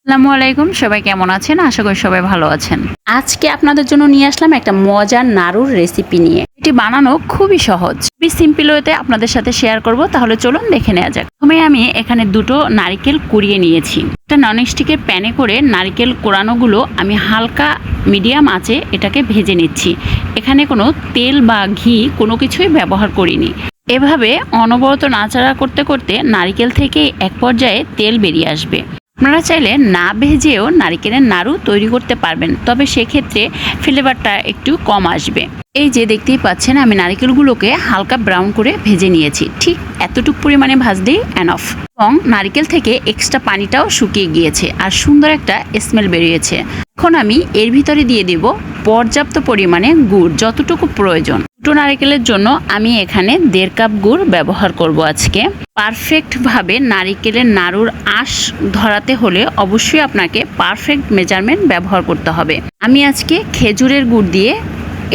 আসসালামু আলাইকুম, সবাই কেমন আছেন? আশা করি সবাই ভালো আছেন। আজকে আপনাদের জন্য নিয়ে আসলাম একটা মজার নাড়ুর রেসিপি নিয়ে। এটি বানানো খুবই সহজ, খুবই সিম্পল ওয়েতে আপনাদের সাথে শেয়ার করব। তাহলে চলুন দেখে নেওয়া যাক। প্রথমে আমি এখানে দুটো নারকেল কুড়িয়ে নিয়েছি। একটা ননস্টিকের প্যানে করে নারকেল কোড়ানোগুলো আমি হালকা মিডিয়াম আঁচে এটাকে ভেজে নিচ্ছি। এখানে কোনো তেল বা ঘি কোনো কিছুই ব্যবহার করিনি। এভাবে অনবরত নাড়াচাড়া করতে করতে নারকেল থেকে এক পর্যায়ে তেল বেরিয়ে আসবে। আপনারা চাইলে না ভেজেও নারকেলের নাড়ু তৈরি করতে পারবেন, তবে সেক্ষেত্রে ফ্লেভারটা একটু কম আসবে। এই যে দেখতেই পাচ্ছেন, আমি নারকেলগুলোকে হালকা ব্রাউন করে ভেজে নিয়েছি। ঠিক এতটুকু পরিমাণে ভাজলেই এনাফ। এবং নারকেল থেকে এক্সট্রা পানিটাও শুকিয়ে গিয়েছে আর সুন্দর একটা স্মেল বেরিয়েছে। এখন আমি এর ভিতরে দিয়ে দেব পর্যাপ্ত পরিমাণে গুড়, যতটুকু প্রয়োজন। দুটো নারকেলের জন্য আমি এখানে 1.5 কাপ গুড় ব্যবহার করব আজকে। পারফেক্টভাবে নারকেলের নাড়ুর আঁশ ধরাতে হলে অবশ্যই আপনাকে পারফেক্ট মেজারমেন্ট ব্যবহার করতে হবে। আমি আজকে খেজুরের গুড় দিয়ে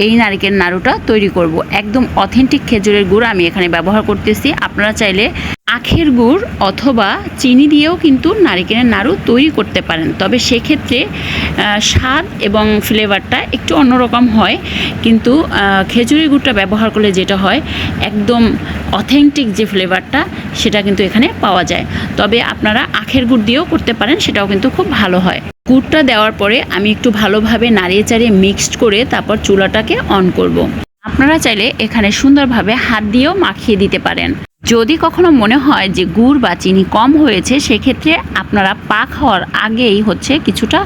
এই নারকেল নাড়ুটা তৈরি করব। একদম অথেন্টিক খেজুরের গুড় আমি এখানে ব্যবহার করতেছি। আপনারা চাইলে আখের গুড় অথবা চিনি দিয়েও কিন্তু নারকেলের নাড়ু তৈরি করতে পারেন, তবে সেক্ষেত্রে স্বাদ এবং ফ্লেভারটা একটু অন্যরকম হয়। কিন্তু খেজুরের গুড়টা ব্যবহার করলে যেটা হয়, একদম অথেন্টিক যে ফ্লেভারটা সেটা কিন্তু এখানে পাওয়া যায়। তবে আপনারা আখের গুড় দিয়েও করতে পারেন, সেটাও কিন্তু খুব ভালো হয়। গুড়টা দেওয়ার পরে আমি একটু ভালোভাবে নাড়িয়ে চাড়িয়ে মিক্সড করে তারপর চুলাটাকে অন করব। আপনারা চাইলে এখানে সুন্দরভাবে হাত দিয়েও মাখিয়ে দিতে পারেন। যদি কখনো মনে হয় যে গুড় বা চিনি কম হয়েছে, সেক্ষেত্রে আপনারা পাক হওয়ার আগেই কিছুটা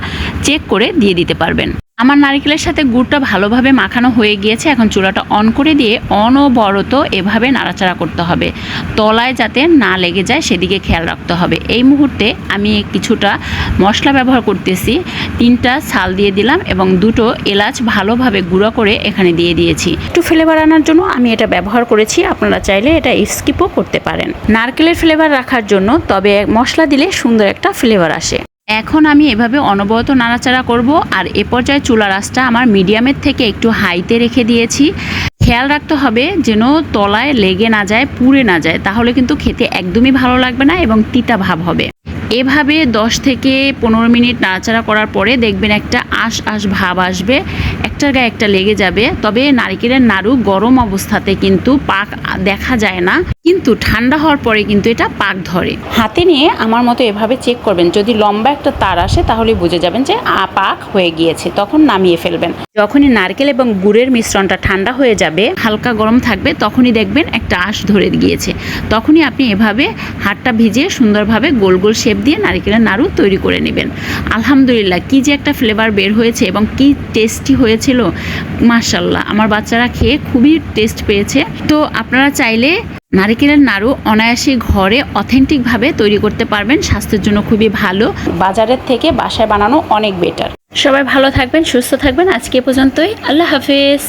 চেক করে দিয়ে দিতে পারবেন। আমার নারকেলের সাথে গুড়টা ভালোভাবে মাখানো হয়ে গিয়েছে। এখন চুলাটা অন করে দিয়ে অনবরত এভাবে নাড়াচাড়া করতে হবে, তলায় যাতে না লেগে যায় সেদিকে খেয়াল রাখতে হবে। এই মুহূর্তে আমি কিছুটা মশলা ব্যবহার করতেছি। 3টা ছাল দিয়ে দিলাম এবং 2টো এলাচ ভালোভাবে গুঁড়ো করে এখানে দিয়ে দিয়েছি। একটু ফ্লেভার আনার জন্য আমি এটা ব্যবহার করেছি। আপনারা চাইলে এটা স্কিপও করতে পারেন নারকেলের ফ্লেভার রাখার জন্য, তবে মশলা দিলে সুন্দর একটা ফ্লেভার আসে। এখন আমি এভাবে অনবরত নাড়াচাড়া করব। আর এ পর্যায়ে চুলার আঁচটা আমার মিডিয়ামের থেকে একটু হাইতে রেখে দিয়েছি। খেয়াল রাখতে হবে যেন তলায় লেগে না যায়, পুড়ে না যায়, তাহলে কিন্তু খেতে একদমই ভালো লাগবে না এবং তিতা ভাব হবে। এভাবে 10 থেকে 15 মিনিট নাড়াচাড়া করার পরে দেখবেন একটা আঁশ ভাব আসবে, একটার গায়ে একটা লেগে যাবে। তবে নারকেলের নাড়ু গরম অবস্থাতে কিন্তু পাক দেখা যায় না, কিন্তু ঠান্ডা হওয়ার পরে কিন্তু এটা পাক ধরে। হাতে নিয়ে আমার মতো এভাবে চেক করবেন, যদি লম্বা একটা তার আসে তাহলে বুঝে যাবেন যে পাক হয়ে গিয়েছে, তখন নামিয়ে ফেলবেন। যখনই নারকেল এবং গুড়ের মিশ্রণটা ঠান্ডা হয়ে যাবে, হালকা গরম থাকবে, তখনই দেখবেন একটা আঁশ ধরে গিয়েছে। তখনই আপনি এভাবে হাতটা ভিজিয়ে সুন্দরভাবে গোল গোল শেপ দিয়ে নারকেলের নাড়ু তৈরি করে নেবেন। আলহামদুলিল্লাহ, কি যে একটা ফ্লেভার বের হয়েছে এবং কি টেস্টি হয়েছিল, মাশাআল্লাহ। আমার বাচ্চারা খেয়ে খুবই টেস্ট পেয়েছে। তো আপনারা চাইলে নারকেলের নাড়ু অনায়াসে ঘরে অথেন্টিকভাবে তৈরি করতে পারবেন। স্বাস্থ্যের জন্য খুবই ভালো, বাজারের থেকে বাসায় বানানো অনেক বেটার। সবাই ভালো থাকবেন, সুস্থ থাকবেন। আজকে এ পর্যন্তই। আল্লাহ হাফেজ।